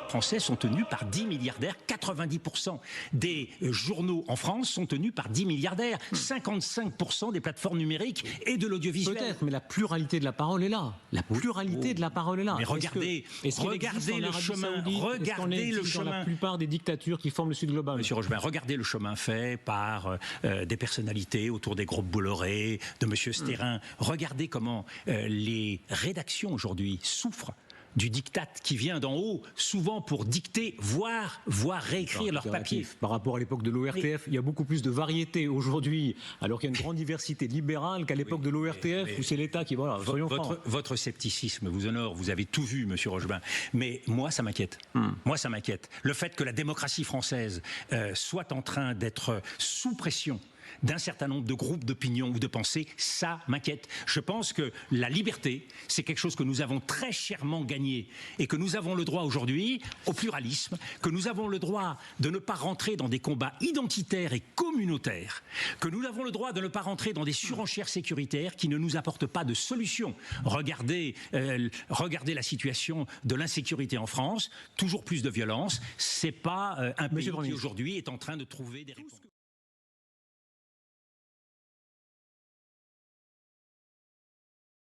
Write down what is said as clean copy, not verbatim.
Français sont tenus par 10 milliardaires. 90% des journaux en France sont tenus par 10 milliardaires. 55% des plateformes numériques et de l'audiovisuel. Peut-être, mais la pluralité de la parole est là. La pluralité de la parole est là. Mais regardez, regardez le chemin. Regardez le chemin. Dans la plupart des dictatures qui forment le Sud global. Monsieur Rochebin, regardez le chemin fait par des personnalités autour des groupes Bolloré, de Monsieur Stérin. Regardez comment les rédactions aujourd'hui souffrent du diktat qui vient d'en haut, souvent pour dicter, voire réécrire leur papier. Par rapport à l'époque de l'ORTF, il y a beaucoup plus de variété aujourd'hui, alors qu'il y a une grande diversité libérale qu'à l'époque de l'ORTF, où c'est l'État qui... Voilà, votre scepticisme vous honore, vous avez tout vu, Monsieur Rochebin, mais moi, ça m'inquiète. Moi, ça m'inquiète. Le fait que la démocratie française soit en train d'être sous pression d'un certain nombre de groupes d'opinion ou de pensée, ça m'inquiète. Je pense que la liberté, c'est quelque chose que nous avons très chèrement gagné et que nous avons le droit aujourd'hui au pluralisme, que nous avons le droit de ne pas rentrer dans des combats identitaires et communautaires, que nous avons le droit de ne pas rentrer dans des surenchères sécuritaires qui ne nous apportent pas de solution. Regardez la situation de l'insécurité en France, toujours plus de violence. C'est pas un pays qui aujourd'hui est en train de trouver des réponses.